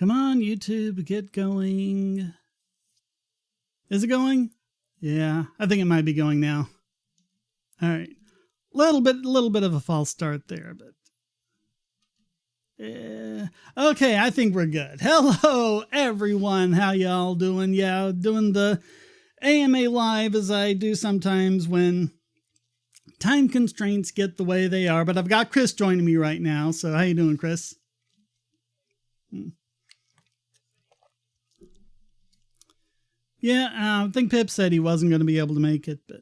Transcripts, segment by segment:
Come on, YouTube, get going. Is it going? Yeah, I think it might be going now. All right. Little bit of a false start there, but okay, I think we're good. Hello, everyone. How y'all doing? Yeah, doing the AMA live as I do sometimes when time constraints get the way they are. But I've got Chris joining me right now. So how you doing, Chris? Yeah, I think Pip said he wasn't going to be able to make it, but.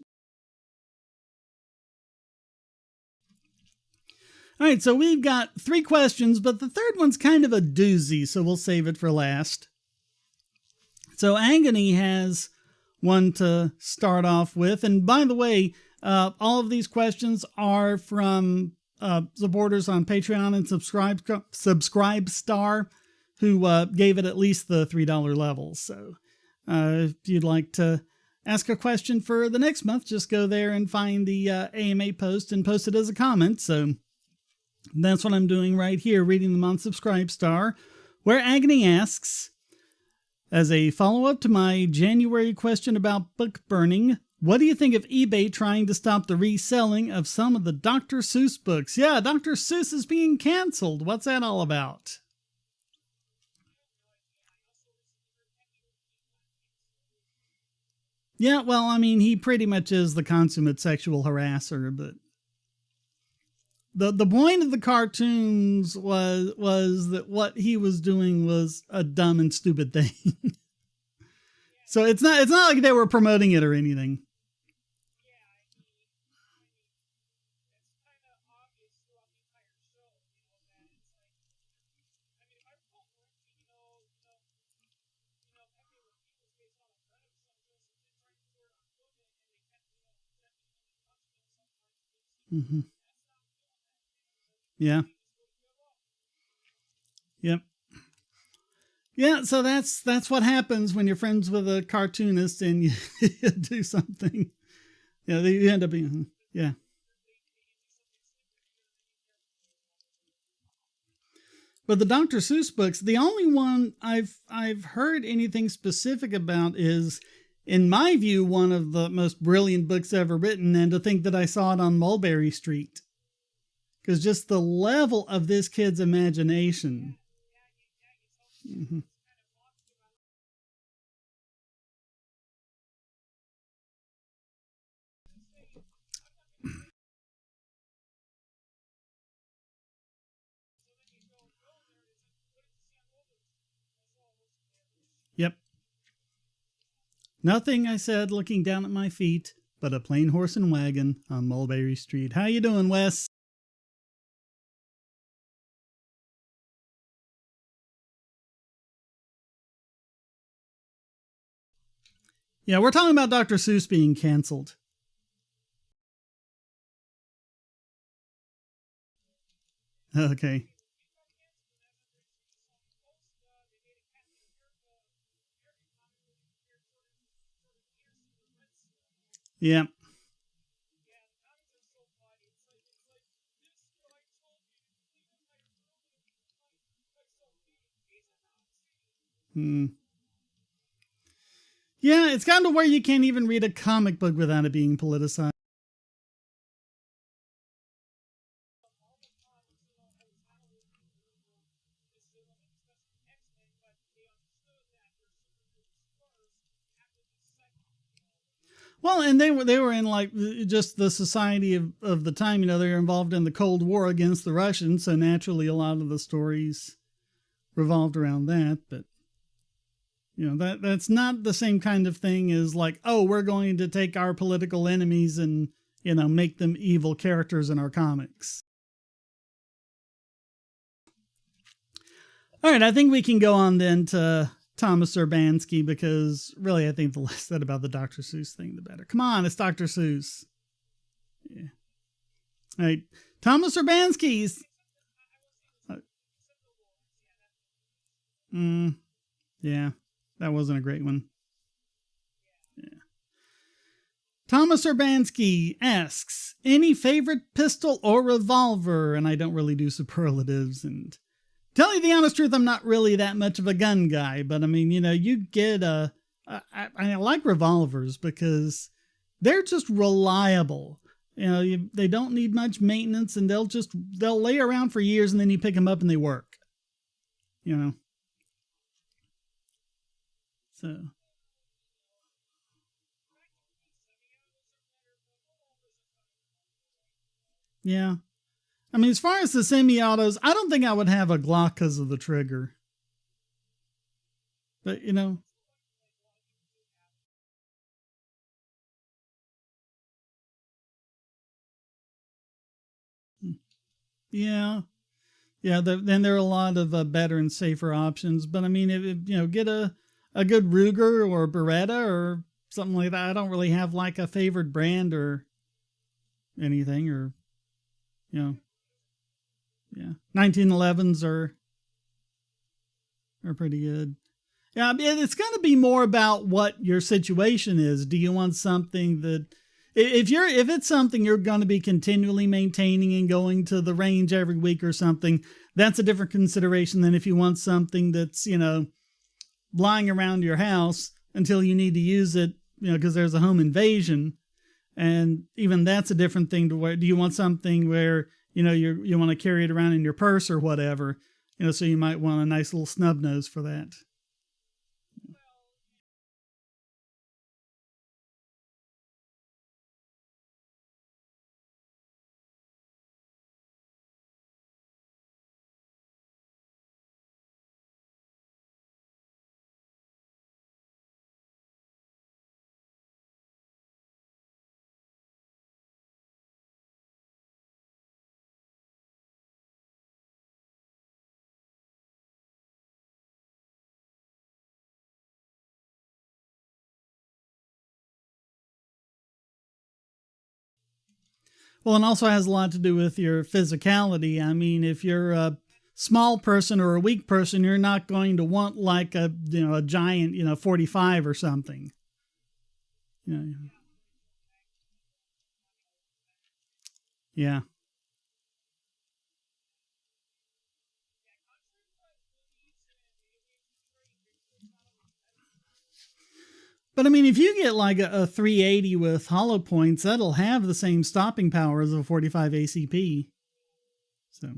All right, so we've got 3 questions, but the third one's kind of a doozy, so we'll save it for last. So Agony has one to start off with. And by the way, all of these questions are from supporters on Patreon and Subscribe who gave it at least the $3 level. So if you'd like to ask a question for the next month, just go there and find the AMA post and post it as a comment. So that's what I'm doing right here, reading them on Subscribestar, where Agony asks, as a follow-up to my January question about book burning, what do you think of eBay trying to stop the reselling of some of the Dr. Seuss books? Yeah, Dr. Seuss is being canceled. What's that all about? Yeah, well, I mean, he pretty much is the consummate sexual harasser, but the point of the cartoons was that what he was doing was a dumb and stupid thing. So it's not like they were promoting it or anything. Mm-hmm. Yeah. Yep. Yeah, so that's what happens when you're friends with a cartoonist and you do something. Yeah, you end up being, yeah. But the Dr. Seuss books, the only one I've heard anything specific about is, in my view, one of the most brilliant books ever written, and to think that I saw it on Mulberry Street. Because just the level of this kid's imagination. Mm-hmm. Yep. Nothing, I said, looking down at my feet, but a plain horse and wagon on Mulberry Street. How you doing, Wes? Yeah, we're talking about Dr. Seuss being canceled. Okay. Yeah. Hmm. Yeah, it's gotten to where you can't even read a comic book without it being politicized. Well, and they were in like just the society of the time. You know, they were involved in the Cold War against the Russians, so naturally a lot of the stories revolved around that. But you know, that's not the same kind of thing as like, oh, we're going to take our political enemies and, you know, make them evil characters in our comics. All right, I think we can go on then to Tomasz Urbański, because really I think the less said about the Dr. Seuss thing, the better. Come on, it's Dr. Seuss. Yeah. All right, Tomasz Urbański's. Yeah, that wasn't a great one. Yeah. Tomasz Urbański asks, any favorite pistol or revolver? And I don't really do superlatives, and Tell you the honest truth, I'm not really that much of a gun guy, but I mean, you get I like revolvers because they're just reliable. They don't need much maintenance, and they'll lay around for years, and then you pick them up and they work. So yeah. I mean, as far as the semi-autos, I don't think I would have a Glock because of the trigger. But yeah, yeah. Then there are a lot of better and safer options. But I mean, get a good Ruger or Beretta or something like that. I don't really have like a favorite brand or anything, or yeah, 1911s are pretty good. Yeah, I mean, it's going to be more about what your situation is. Do you want something that, if it's something you're going to be continually maintaining and going to the range every week or something, that's a different consideration than if you want something that's, lying around your house until you need to use it, because there's a home invasion. And even that's a different thing to where, do you want something where, you want to carry it around in your purse or whatever, so you might want a nice little snub nose for that. Well, and also has a lot to do with your physicality. I mean, if you're a small person or a weak person, you're not going to want like a giant 45 or something. Yeah. But I mean, if you get like a 380 with hollow points, that'll have the same stopping power as a 45 ACP. So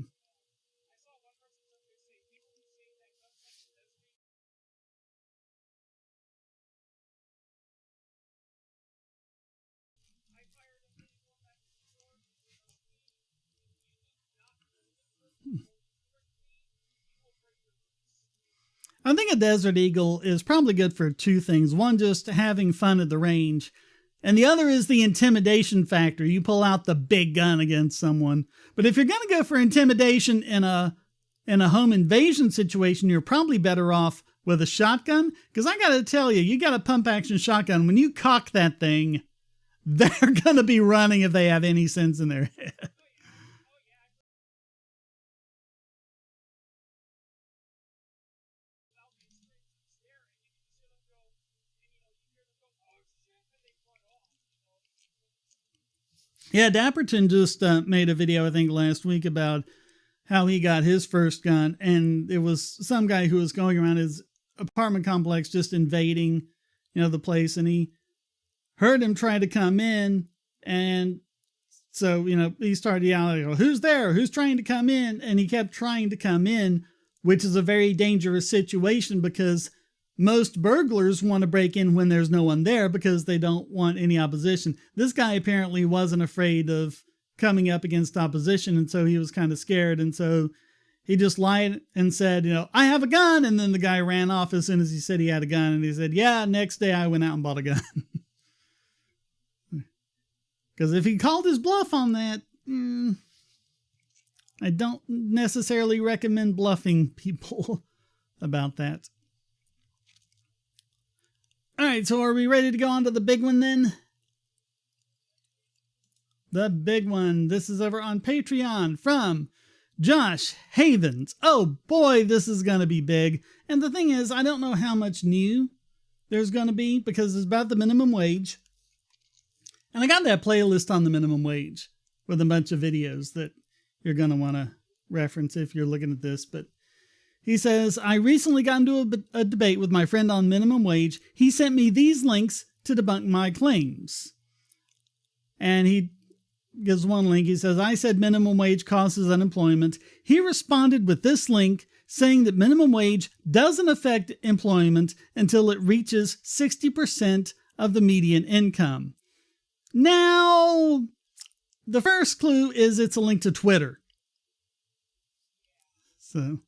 I think a Desert Eagle is probably good for two things. One, just having fun at the range. And the other is the intimidation factor. You pull out the big gun against someone. But if you're going to go for intimidation in a home invasion situation, you're probably better off with a shotgun. Because I got to tell you, you got a pump action shotgun. When you cock that thing, they're going to be running if they have any sense in their head. Yeah, Dapperton just made a video, I think, last week about how he got his first gun. And it was some guy who was going around his apartment complex just invading, the place. And he heard him try to come in. And so, he started yelling, who's there? Who's trying to come in? And he kept trying to come in, which is a very dangerous situation because most burglars want to break in when there's no one there because they don't want any opposition. This guy apparently wasn't afraid of coming up against opposition, and so he was kind of scared. And so he just lied and said, I have a gun. And then the guy ran off as soon as he said he had a gun. And he said, yeah, next day I went out and bought a gun. Because if he called his bluff on that, I don't necessarily recommend bluffing people about that. All right, so are we ready to go on to the big one then? The big one. This is over on Patreon from Josh Havins. Oh boy, this is going to be big. And the thing is, I don't know how much new there's going to be because it's about the minimum wage. And I got that playlist on the minimum wage with a bunch of videos that you're going to want to reference if you're looking at this. But He says, I recently got into a debate with my friend on minimum wage. He sent me these links to debunk my claims. And he gives one link. He says, I said minimum wage causes unemployment. He responded with this link saying that minimum wage doesn't affect employment until it reaches 60% of the median income. Now, the first clue is it's a link to Twitter. So...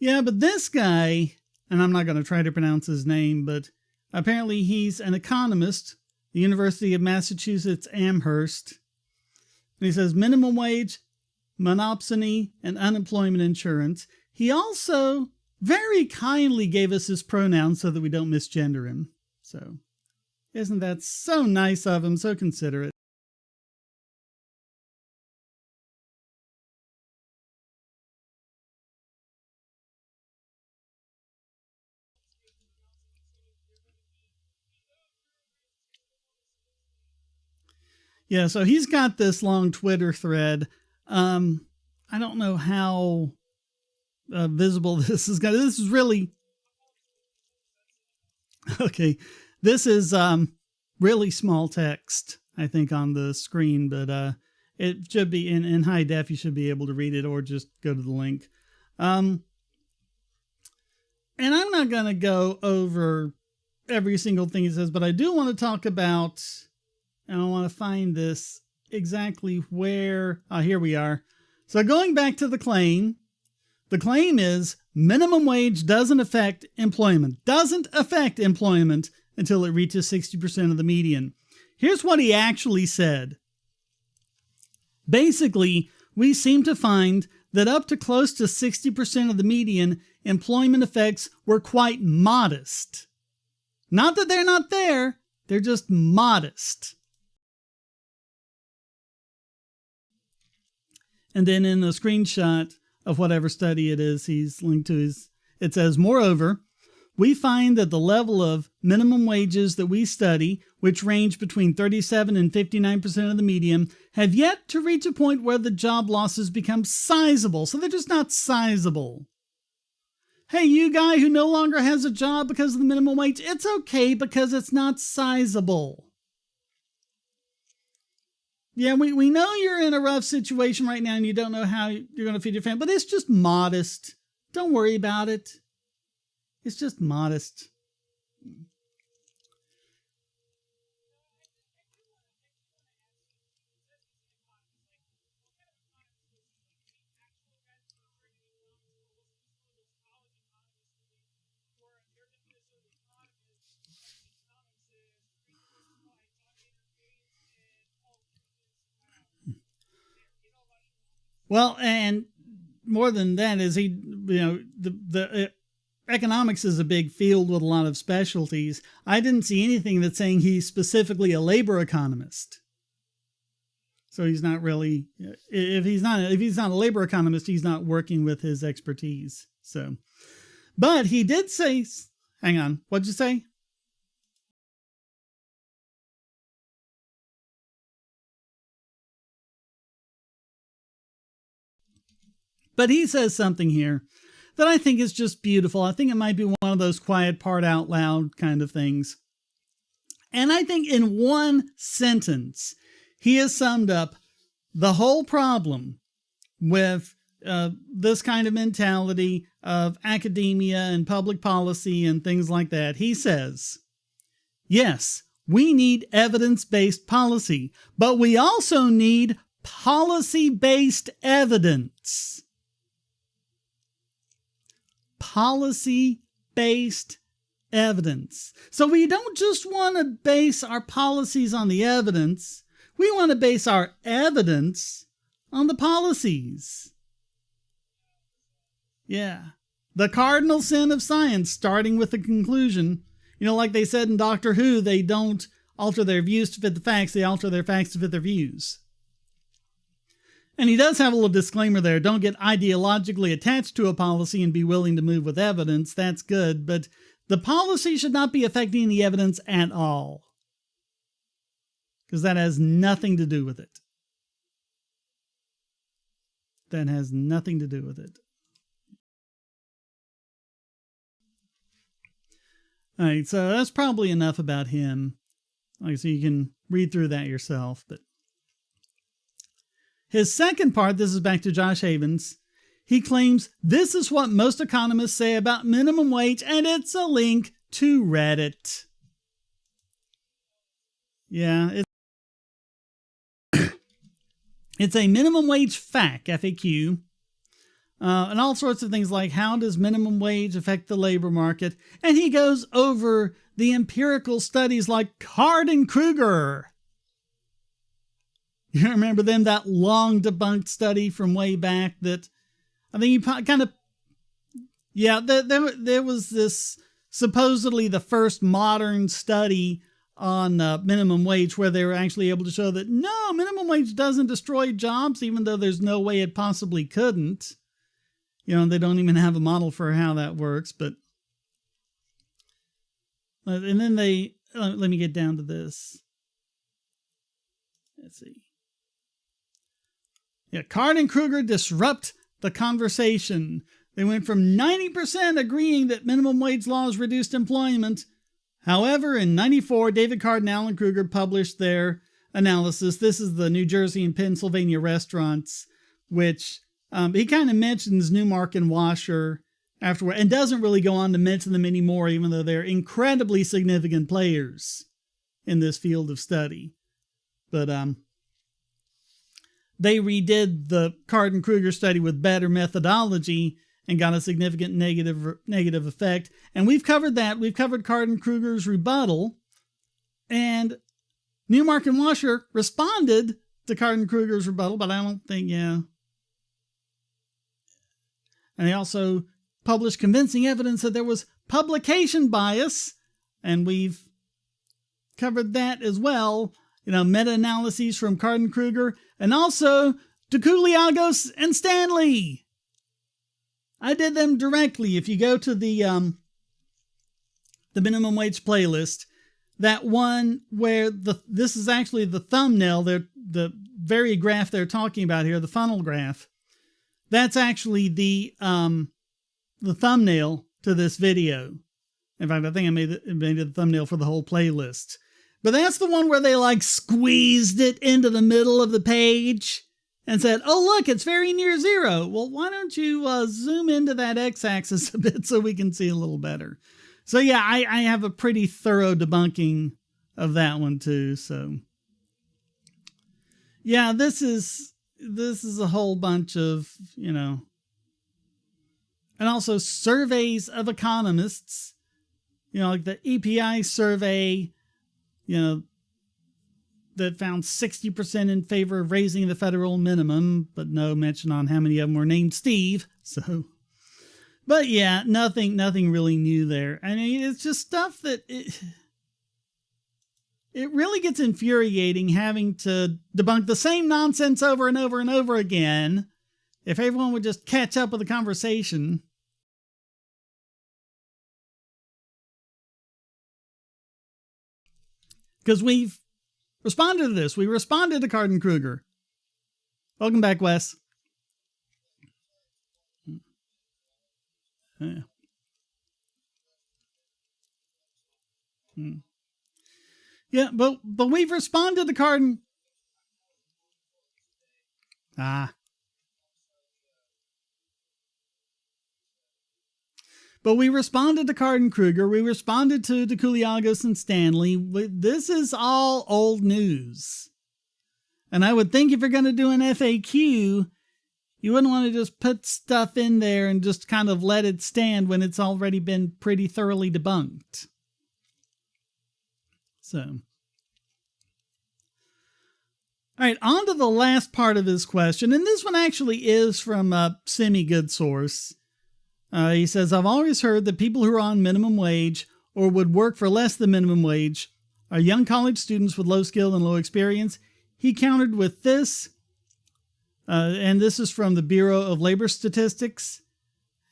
Yeah, but this guy, and I'm not going to try to pronounce his name, but apparently he's an economist, the University of Massachusetts Amherst. And he says minimum wage, monopsony, and unemployment insurance. He also very kindly gave us his pronouns so that we don't misgender him. So, isn't that so nice of him, so considerate? Yeah, so he's got this long Twitter thread. I don't know how visible this is going to. This is really... Okay, this is really small text, I think, on the screen, but it should be in high def. You should be able to read it or just go to the link. And I'm not going to go over every single thing he says, but I do want to talk about... And I want to find this exactly where... here we are. So going back to the claim is minimum wage doesn't affect employment. Doesn't affect employment until it reaches 60% of the median. Here's what he actually said. Basically, we seem to find that up to close to 60% of the median, employment effects were quite modest. Not that they're not there, they're just modest. And then in the screenshot of whatever study it is he's linked to, it says, moreover, we find that the level of minimum wages that we study, which range between 37 and 59% of the median, have yet to reach a point where the job losses become sizable. So they're just not sizable. Hey, you guy who no longer has a job because of the minimum wage, it's okay because it's not sizable. Yeah, we know you're in a rough situation right now and you don't know how you're going to feed your family, but it's just modest. Don't worry about it. It's just modest. Well, and more than that is the economics is a big field with a lot of specialties. I didn't see anything that's saying he's specifically a labor economist. So he's not really, if he's not a labor economist, he's not working with his expertise. So, but he did say, hang on, what'd you say? But he says something here that I think is just beautiful. I think it might be one of those quiet part out loud kind of things. And I think in one sentence, he has summed up the whole problem with this kind of mentality of academia and public policy and things like that. He says, yes, we need evidence-based policy, but we also need policy-based evidence. Policy-based evidence. So we don't just want to base our policies on the evidence. We want to base our evidence on the policies. Yeah. The cardinal sin of science, starting with the conclusion. You know, like they said in Doctor Who, they don't alter their views to fit the facts, they alter their facts to fit their views. And he does have a little disclaimer there. Don't get ideologically attached to a policy and be willing to move with evidence. That's good. But the policy should not be affecting the evidence at all, because that has nothing to do with it. That has nothing to do with it. All right, so that's probably enough about him. Like, so you can read through that yourself. But his second part, this is back to Josh Havins. He claims this is what most economists say about minimum wage, and it's a link to Reddit. Yeah, it's a minimum wage FAQ, and all sorts of things like how does minimum wage affect the labor market? And he goes over the empirical studies like Card and Kruger. You remember them, that long debunked study from way back that I think you kind of, yeah, there was this supposedly the first modern study on minimum wage where they were actually able to show that no, minimum wage doesn't destroy jobs, even though there's no way it possibly couldn't. You know, they don't even have a model for how that works. But and then they let me get down to this. Let's see. Yeah, Card and Kruger disrupt the conversation. They went from 90% agreeing that minimum wage laws reduced employment. However, in 94, David Card and Alan Kruger published their analysis. This is the New Jersey and Pennsylvania restaurants, which he kind of mentions Newmark and Washer afterward, and doesn't really go on to mention them anymore, even though they're incredibly significant players in this field of study. But they redid the Card and Kruger study with better methodology and got a significant negative effect. And we've covered that. We've covered Card and Kruger's rebuttal. And Newmark and Washer responded to Card and Kruger's rebuttal, but I don't think, yeah. And they also published convincing evidence that there was publication bias. And we've covered that as well. You know, meta-analyses from Card and Kruger, and also DeCouliagos and Stanley. I did them directly. If you go to the minimum wage playlist, that one where this is actually the thumbnail, the very graph they're talking about here, the funnel graph. That's actually the thumbnail to this video. In fact, I think I made it the thumbnail for the whole playlist. But that's the one where they like squeezed it into the middle of the page and said, oh, look, it's very near zero. Well, why don't you zoom into that x-axis a bit so we can see a little better? So yeah, I have a pretty thorough debunking of that one too. So yeah, this is a whole bunch of, you know, and also surveys of economists, you know, like the EPI survey, you know, that found 60% in favor of raising the federal minimum, but no mention on how many of them were named Steve. So, but yeah, nothing really new there. I mean, it's just stuff that it really gets infuriating having to debunk the same nonsense over and over and over again. If everyone would just catch up with the conversation. Because we've responded to this. We responded to Card and Kruger. Welcome back, Wes. Yeah. Yeah, but we've responded to Card and... But we responded to Card and Kruger. We responded to DeCouliagos and Stanley. This is all old news. And I would think if you're going to do an FAQ, you wouldn't want to just put stuff in there and just kind of let it stand when it's already been pretty thoroughly debunked. So, all right, on to the last part of his question. And this one actually is from a semi-good source. He says, I've always heard that people who are on minimum wage or would work for less than minimum wage are young college students with low skill and low experience. He countered with this. And this is from the Bureau of Labor Statistics.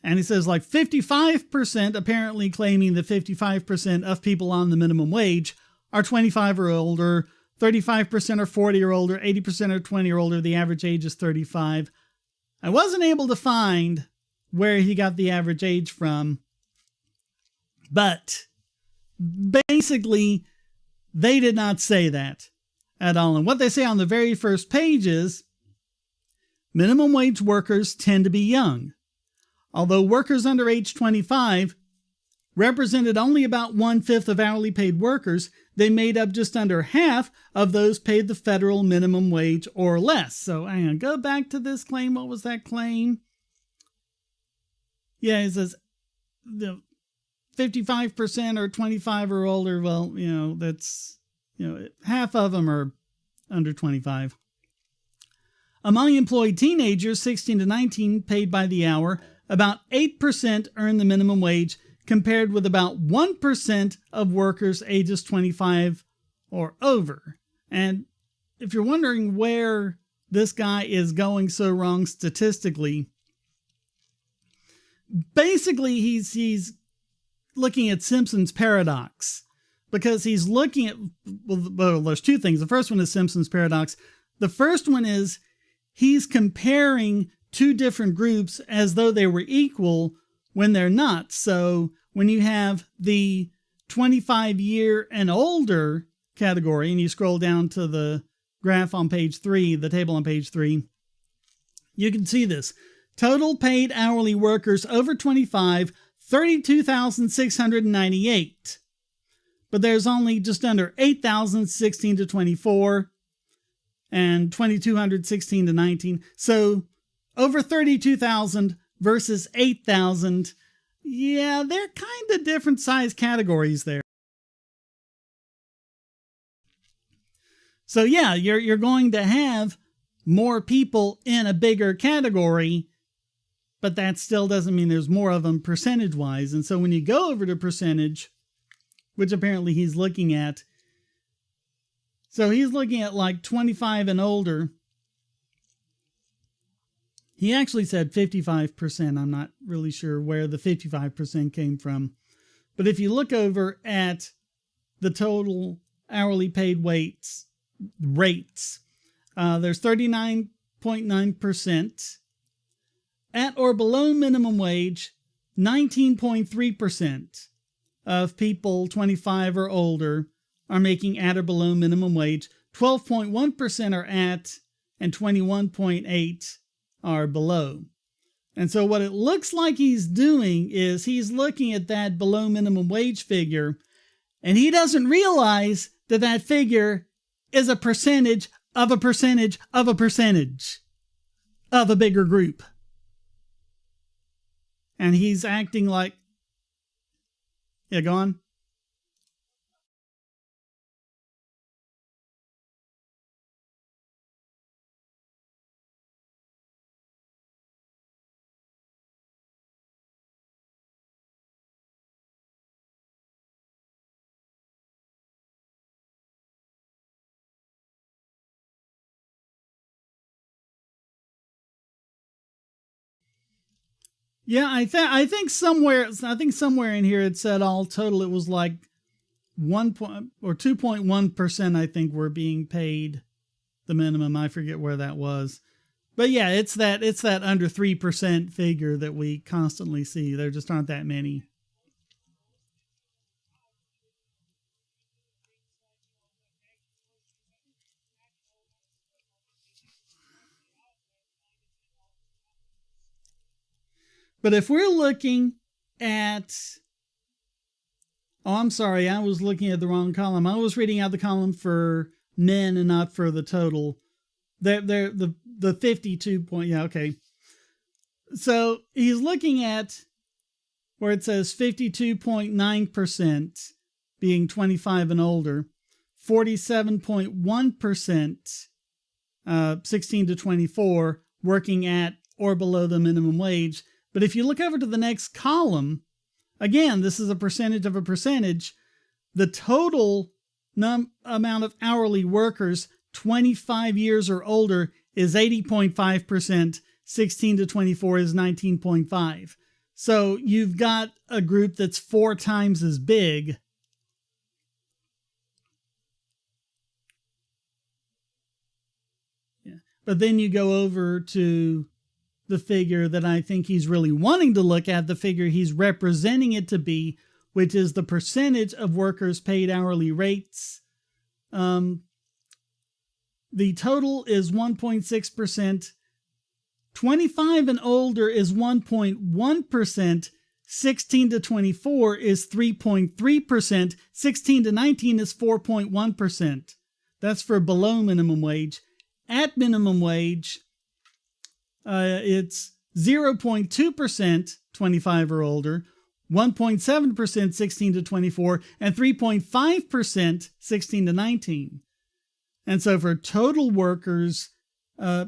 And he says like 55% apparently claiming that 55% of people on the minimum wage are 25 or older, 35% are 40 or older, 80% are 20 or older. The average age is 35. I wasn't able to find where he got the average age from, but basically they did not say that at all. And what they say on the very first page is minimum wage workers tend to be young. Although workers under age 25 represented only about 1/5 of hourly paid workers, they made up just under half of those paid the federal minimum wage or less. So hang on, go back to this claim. What was that claim? Yeah, it says the 55% or 25 or older. Well, that's, half of them are under 25. Among employed teenagers 16 to 19 paid by the hour, about 8% earn the minimum wage, compared with about 1% of workers ages 25 or over. And if you're wondering where this guy is going so wrong statistically, basically he's looking at Simpson's paradox, because he's looking at, well, there's two things. The first one is Simpson's paradox. The first one is he's comparing two different groups as though they were equal when they're not. So when you have the 25 year and older category, and you scroll down to the graph on page 3, the table on page 3, you can see this. Total paid hourly workers over 25, 32,698. But there's only just under 8,000 16 to 24 and 2,200 16 to 19. So over 32,000 versus 8,000. Yeah, they're kind of different size categories there. So yeah, you're going to have more people in a bigger category, but that still doesn't mean there's more of them percentage-wise. And so when you go over to percentage, which apparently he's looking at, so he's looking at like 25 and older. He actually said 55%. I'm not really sure where the 55% came from. But if you look over at the total hourly paid rates, there's 39.9%. At or below minimum wage, 19.3% of people 25 or older are making at or below minimum wage. 12.1% are at, and 21.8% are below. And so what it looks like he's doing is he's looking at that below minimum wage figure, and he doesn't realize that that figure is a percentage of a percentage of a percentage of a bigger group. And he's acting like, yeah, go on. Yeah, I think somewhere in here it said all total it was like 2.1%. I think were being paid the minimum. I forget where that was, but yeah, it's that under 3% figure that we constantly see. There just aren't that many. But if we're looking at, oh, I'm sorry, I was looking at the wrong column. I was reading out the column for men and not for the total. The 52 point, yeah, okay. So he's looking at where it says 52.9% being 25 and older, 47.1% 16 to 24 working at or below the minimum wage. But if you look over to the next column, again, this is a percentage of a percentage. The total amount of hourly workers 25 years or older is 80.5%. 16 to 24 is 19.5. So you've got a group that's 4 times as big. Yeah. But then you go over to the figure that I think he's really wanting to look at, the figure he's representing it to be, which is the percentage of workers paid hourly rates. The total is 1.6%. 25 and older is 1.1%. 16 to 24 is 3.3%. 16 to 19 is 4.1%. That's for below minimum wage. At minimum wage, it's 0.2% 25 or older, 1.7% 16 to 24, and 3.5% 16 to 19. And so for total workers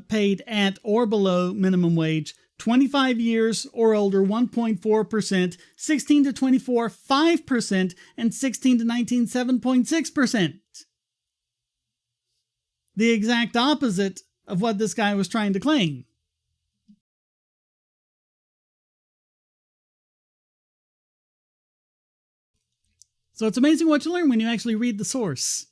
paid at or below minimum wage, 25 years or older, 1.4%, 16 to 24, 5%, and 16 to 19, 7.6%. The exact opposite of what this guy was trying to claim. So it's amazing what you learn when you actually read the source.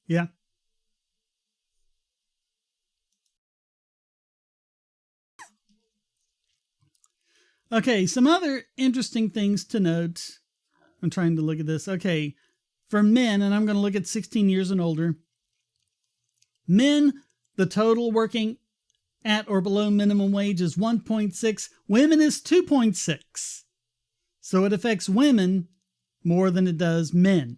Yeah. Okay, some other interesting things to note. I'm trying to look at this. Okay, for men, and I'm going to look at 16 years and older. Men, the total working at or below minimum wage is 1.6. Women is 2.6. So it affects women more than it does men.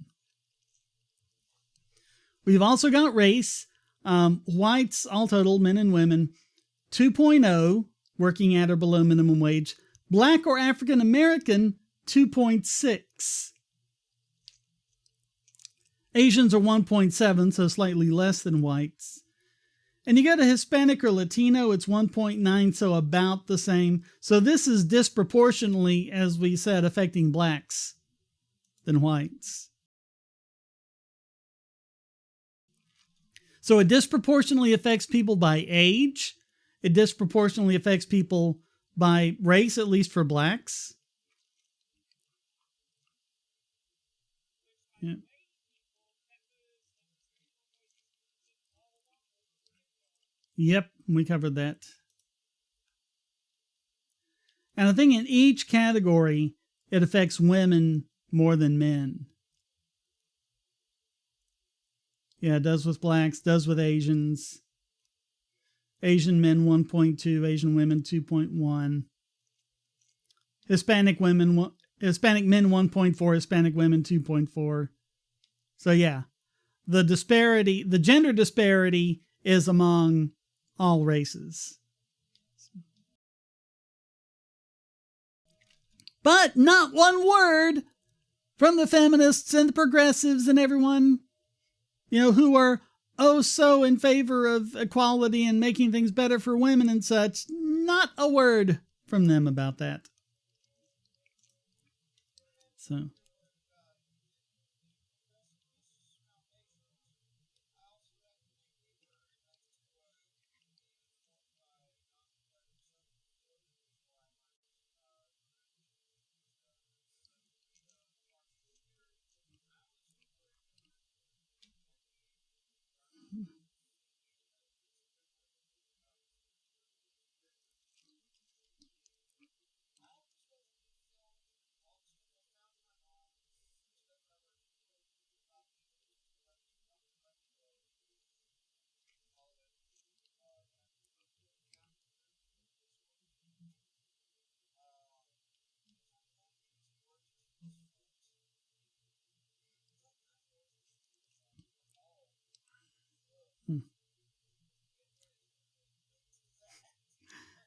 We've also got race. Whites, all total, men and women, 2.0, working at or below minimum wage. Black or African American, 2.6. Asians are 1.7, so slightly less than whites. And you go to Hispanic or Latino, it's 1.9, so about the same. So this is disproportionately, as we said, affecting blacks than whites. So it disproportionately affects people by age. It disproportionately affects people by race, at least for blacks. Yeah. Yep, we covered that. And I think in each category, it affects women more than men. Yeah, it does with blacks, does with Asians. Asian men 1.2, Asian women 2.1. Hispanic men 1.4, Hispanic women 2.4. So yeah, the disparity, the gender disparity is among all races. But not one word from the feminists and the progressives and everyone, who are so in favor of equality and making things better for women and such. Not a word from them about that. So.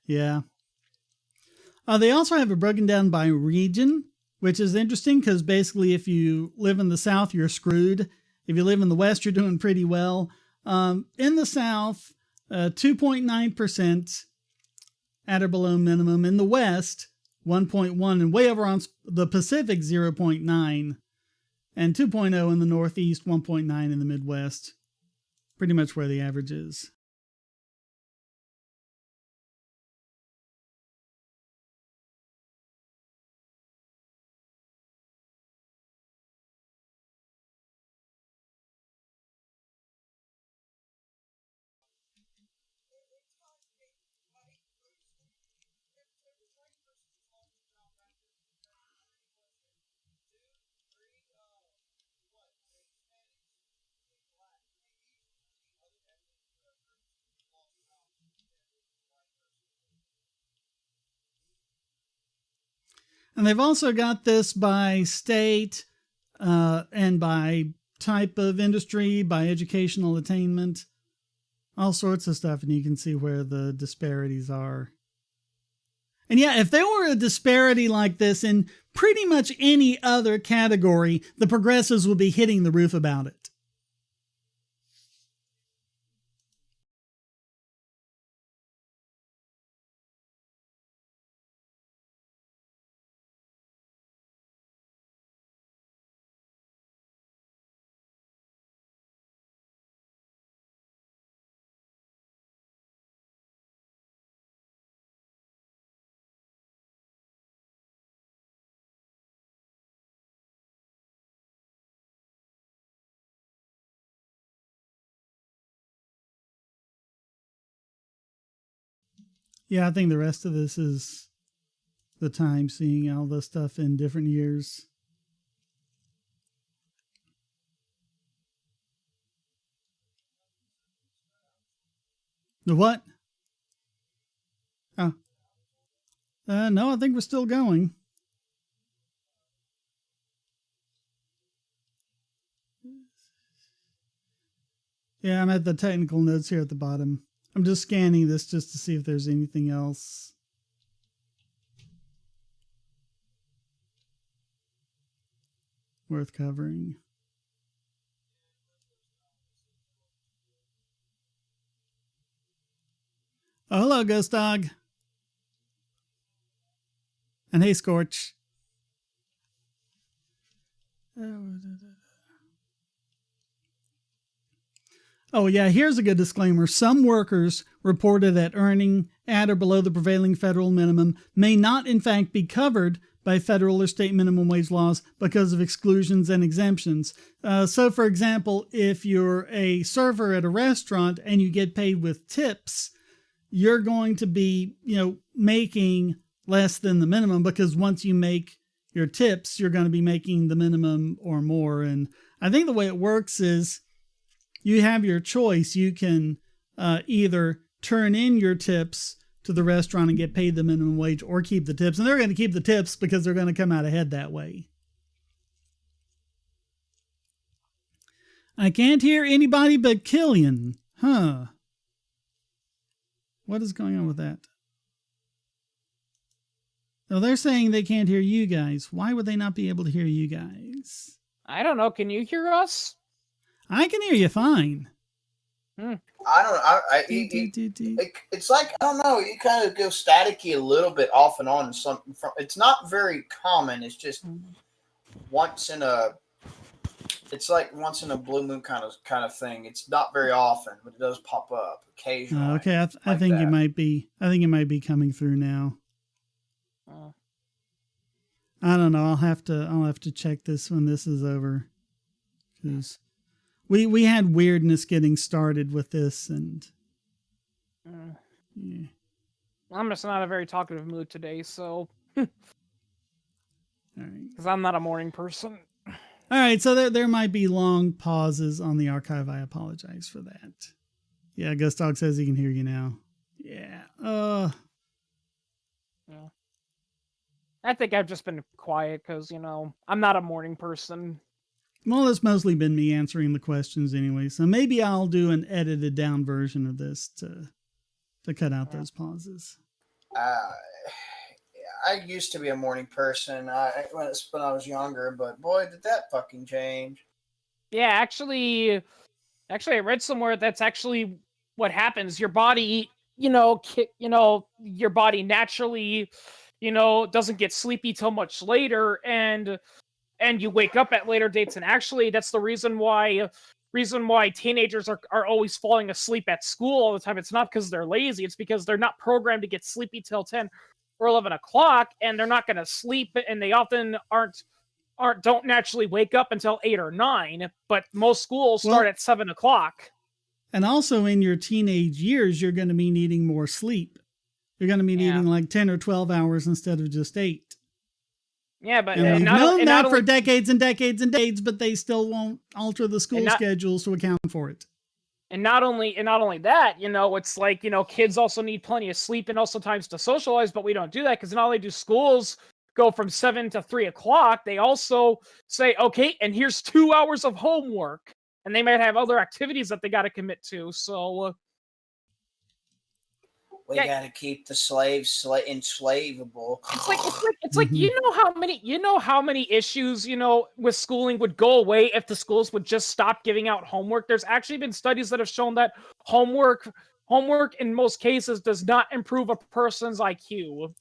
Yeah. They also have it broken down by region, which is interesting because basically if you live in the South, you're screwed. If you live in the West, you're doing pretty well. In the South, 2.9% at or below minimum. In the West, 1.1, and way over on the Pacific, 0.9, and 2.0 in the Northeast, 1.9 in the Midwest. Pretty much where the average is. And they've also got this by state and by type of industry, by educational attainment, all sorts of stuff. And you can see where the disparities are. And yeah, if there were a disparity like this in pretty much any other category, the progressives would be hitting the roof about it. Yeah, I think the rest of this is the time seeing all the stuff in different years. The what? Oh. No, I think we're still going. Yeah, I'm at the technical notes here at the bottom. I'm just scanning this just to see if there's anything else worth covering. Oh, hello, Ghost Dog. And hey, Scorch. Oh, yeah, here's a good disclaimer. Some workers reported that earning at or below the prevailing federal minimum may not, in fact, be covered by federal or state minimum wage laws because of exclusions and exemptions. So, for example, if you're a server at a restaurant and you get paid with tips, you're going to be, making less than the minimum because once you make your tips, you're going to be making the minimum or more. And I think the way it works is you have your choice. You can either turn in your tips to the restaurant and get paid the minimum wage or keep the tips. And they're going to keep the tips because they're going to come out ahead that way. I can't hear anybody but Killian. Huh. What is going on with that? Oh, they're saying they can't hear you guys. Why would they not be able to hear you guys? I don't know. Can you hear us? I can hear you fine. I don't know. It's like, I don't know. You kind of go staticky a little bit off and on. It's not very common. It's just once in a blue moon kind of thing. It's not very often, but it does pop up occasionally. Okay, I think it might be. I think it might be coming through now. I don't know. I'll have to check this when this is over, because we had weirdness getting started with this, and yeah. I'm just not a very talkative mood today, so all right, because I'm not a morning person. All right, so there might be long pauses on the archive. I apologize for that. Yeah, Ghost Dog says he can hear you now. Yeah. Yeah. I think I've just been quiet because, I'm not a morning person. Well, it's mostly been me answering the questions anyway, so maybe I'll do an edited down version of this to cut out those pauses. I used to be a morning person when I was younger, but boy, did that fucking change. Yeah, actually, I read somewhere that's actually what happens. Your body, your body naturally, doesn't get sleepy till much later, and you wake up at later dates. And actually, that's the reason why teenagers are always falling asleep at school all the time. It's not because they're lazy. It's because they're not programmed to get sleepy till 10 or 11 o'clock, and they're not going to sleep, and they often don't naturally wake up until 8 or 9, but most schools start at 7 o'clock. And also in your teenage years, you're going to be needing more sleep. You're going to be needing like 10 or 12 hours instead of just 8. Yeah, but and we've known that for decades and decades and decades, but they still won't alter the school schedules to account for it. And not only that, it's like, kids also need plenty of sleep and also times to socialize, but we don't do that because not only do schools go from 7 to 3 o'clock, they also say, okay, and here's 2 hours of homework. And they might have other activities that they got to commit to. So we got to keep the slaves enslavable. It's like you know how many issues with schooling would go away if the schools would just stop giving out homework. There's actually been studies that have shown that homework in most cases does not improve a person's IQ.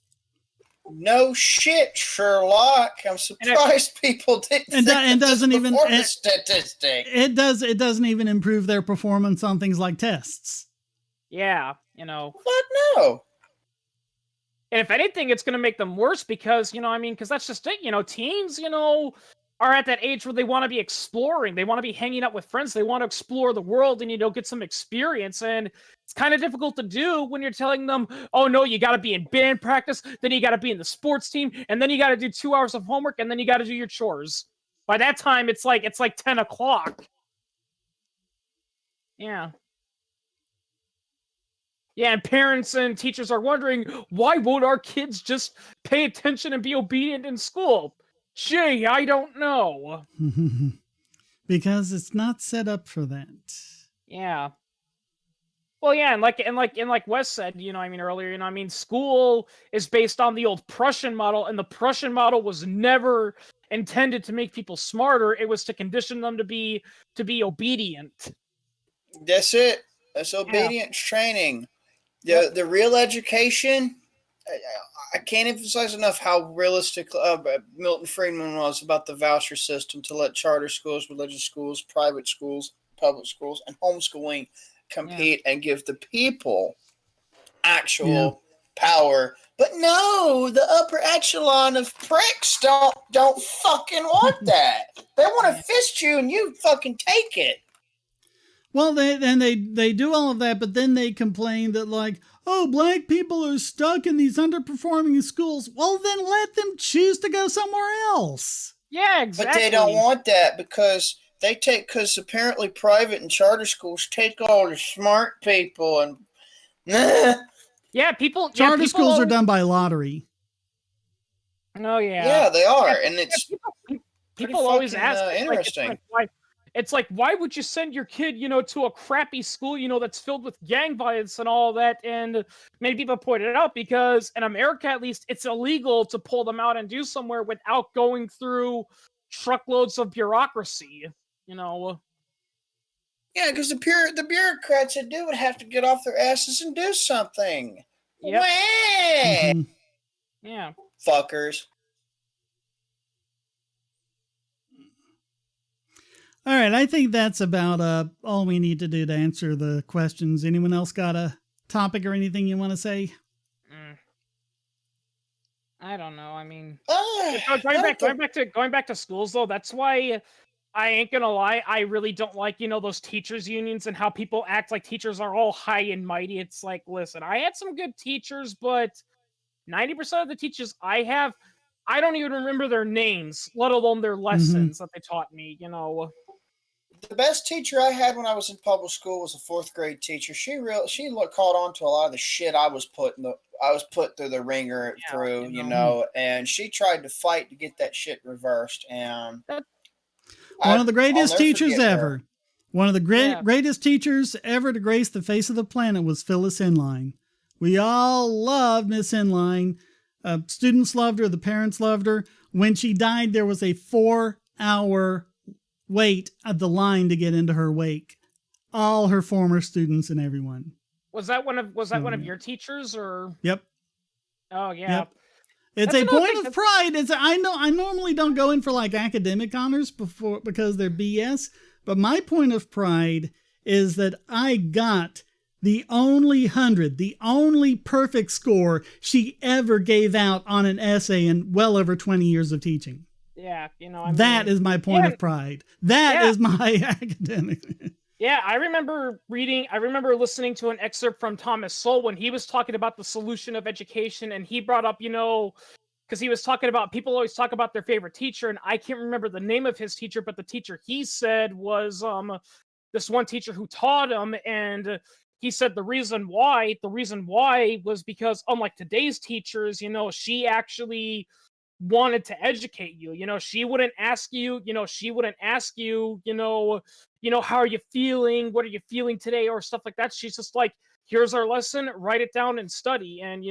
No shit, Sherlock. I'm surprised people didn't. And doesn't even the statistic. It doesn't even improve their performance on things like tests. Yeah, Fuck no. And if anything, it's going to make them worse because because that's just it. Teens, are at that age where they want to be exploring. They want to be hanging out with friends. They want to explore the world and, get some experience. And it's kind of difficult to do when you're telling them, oh, no, you got to be in band practice. Then you got to be in the sports team. And then you got to do 2 hours of homework. And then you got to do your chores. By that time, it's like 10 o'clock. Yeah. Yeah, and parents and teachers are wondering, why won't our kids just pay attention and be obedient in school? Gee, I don't know. Because it's not set up for that. Yeah. Well, yeah, and like Wes said, earlier, school is based on the old Prussian model, and the Prussian model was never intended to make people smarter. It was to condition them to be obedient. That's it. That's obedience training. The real education. I can't emphasize enough how realistic Milton Friedman was about the voucher system to let charter schools, religious schools, private schools, public schools, and homeschooling compete and give the people actual power. But no, the upper echelon of pricks don't fucking want that. They want to fist you and you fucking take it. Well, they do all of that, but then they complain that like, oh, black people are stuck in these underperforming schools. Well, then let them choose to go somewhere else. Yeah, exactly. But they don't want that because apparently private and charter schools take all the smart people and. Charter schools are done by lottery. Oh yeah. Yeah, they are, and it's people always ask. Interesting. It's like, why would you send your kid, to a crappy school, that's filled with gang violence and all that? And many people pointed out because in America, at least, it's illegal to pull them out and do somewhere without going through truckloads of bureaucracy, Yeah, because the bureaucrats that do would have to get off their asses and do something. Yep. Mm-hmm. Yeah. Fuckers. All right, I think that's about all we need to do to answer the questions. Anyone else got a topic or anything you want to say? I don't know. Going back to schools though, that's why I ain't gonna lie. I really don't like those teachers unions and how people act like teachers are all high and mighty. It's like, listen, I had some good teachers, but 90% of the teachers I have, I don't even remember their names, let alone their lessons that they taught me. The best teacher I had when I was in public school was a 4th grade teacher. She caught on to a lot of the shit I was put through the ringer through, and she tried to fight to get that shit reversed. And One of the greatest never teachers forget her. ever. One of the greatest teachers ever to grace the face of the planet was Phyllis Inline. We all loved Miss Inline. Students loved her. The parents loved her. When she died, there was a 4-hour wait at the line to get into her wake. All her former students and everyone. Was that one of your teachers or? Yep. Oh yeah. Yep. It's a point of pride. I normally don't go in for like academic honors because they're BS, but my point of pride is that I got the only perfect score she ever gave out on an essay in well over 20 years of teaching. Yeah, that is my point of pride. That is my academic. Yeah, I remember listening to an excerpt from Thomas Sowell when he was talking about the solution of education, and he brought up, because he was talking about, people always talk about their favorite teacher, and I can't remember the name of his teacher, but the teacher he said was this one teacher who taught him, and he said the reason why was because unlike today's teachers, she actually wanted to educate you. She wouldn't ask you, how are you feeling? What are you feeling today? Or stuff like that. She's just like, here's our lesson, write it down and study. And,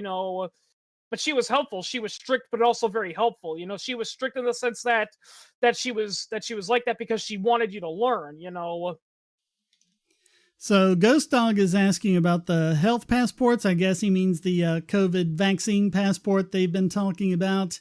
but she was helpful. She was strict, but also very helpful. She was strict in the sense that she was like that because she wanted you to learn, So Ghost Dog is asking about the health passports. I guess he means the COVID vaccine passport they've been talking about.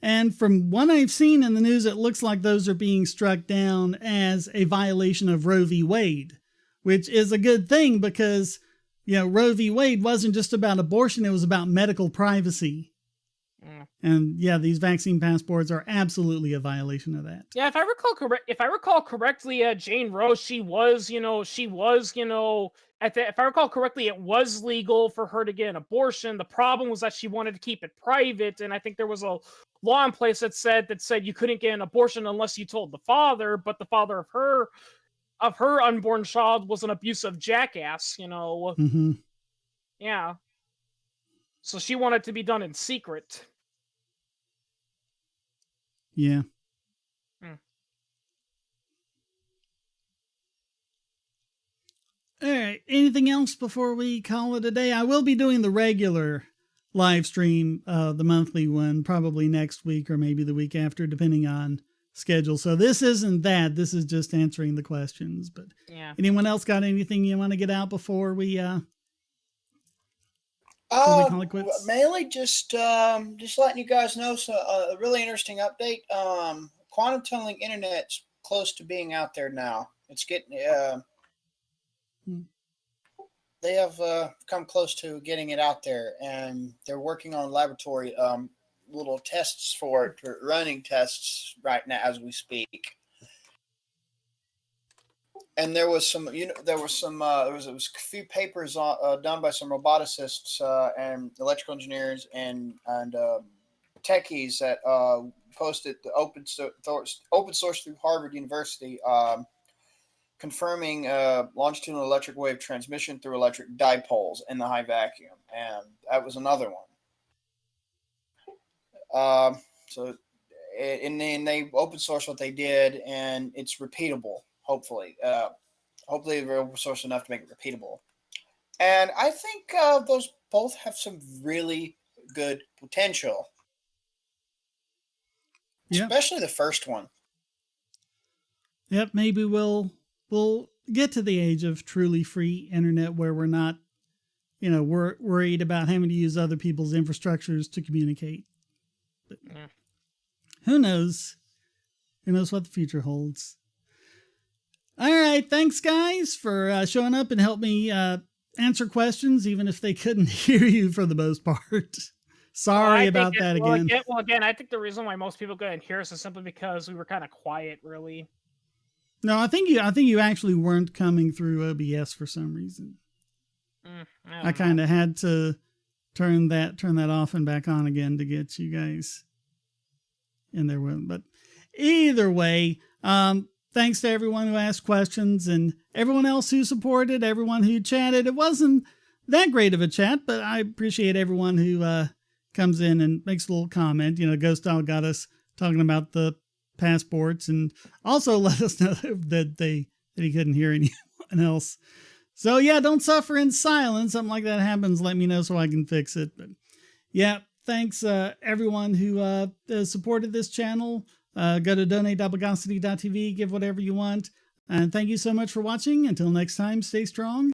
And from what I've seen in the news, it looks like those are being struck down as a violation of Roe v. Wade, which is a good thing because, Roe v. Wade wasn't just about abortion. It was about medical privacy. And these vaccine passports are absolutely a violation of that. Yeah, if I recall correctly, Jane Roe, if I recall correctly, it was legal for her to get an abortion. The problem was that she wanted to keep it private, and I think there was a law in place that said you couldn't get an abortion unless you told the father, but the father of her unborn child was an abusive jackass, Mm-hmm. Yeah. So she wanted to be done in secret. Yeah. All right. Anything else before we call it a day? I will be doing the regular live stream, the monthly one, probably next week or maybe the week after, depending on schedule. So this isn't that. This is just answering the questions. But anyone else got anything you want to get out before we call it quits? Mainly just letting you guys know. So a really interesting update. Quantum tunneling internet's close to being out there now. It's getting they have come close to getting it out there, and they're working on laboratory little tests for it, running tests right now as we speak. And there was a few papers done by some roboticists and electrical engineers and techies that posted the open source through Harvard University, confirming longitudinal electric wave transmission through electric dipoles in the high vacuum, and that was another one. And then they open source what they did, and it's repeatable. Hopefully they're open source enough to make it repeatable. And I think those both have some really good potential. Yep. Especially the first one. Yep, maybe we'll get to the age of truly free internet where we're not, worried about having to use other people's infrastructures to communicate. But who knows? Who knows what the future holds? All right, thanks guys for showing up and help me answer questions, even if they couldn't hear you for the most part. Sorry about that again. Again, I think the reason why most people couldn't hear us is simply because we were kind of quiet, really. No, I think you actually weren't coming through OBS for some reason. I kind of had to turn that off and back on again to get you guys in there. But either way, thanks to everyone who asked questions and everyone else who supported, everyone who chatted. It wasn't that great of a chat, but I appreciate everyone who comes in and makes a little comment. Ghost Dog got us talking about the passports, and also let us know that he couldn't hear anyone else. So yeah, don't suffer in silence. Something like that happens, let me know so I can fix it. But yeah, thanks everyone who supported this channel. Go to donate.bogosity.tv, give whatever you want. And thank you so much for watching. Until next time, stay strong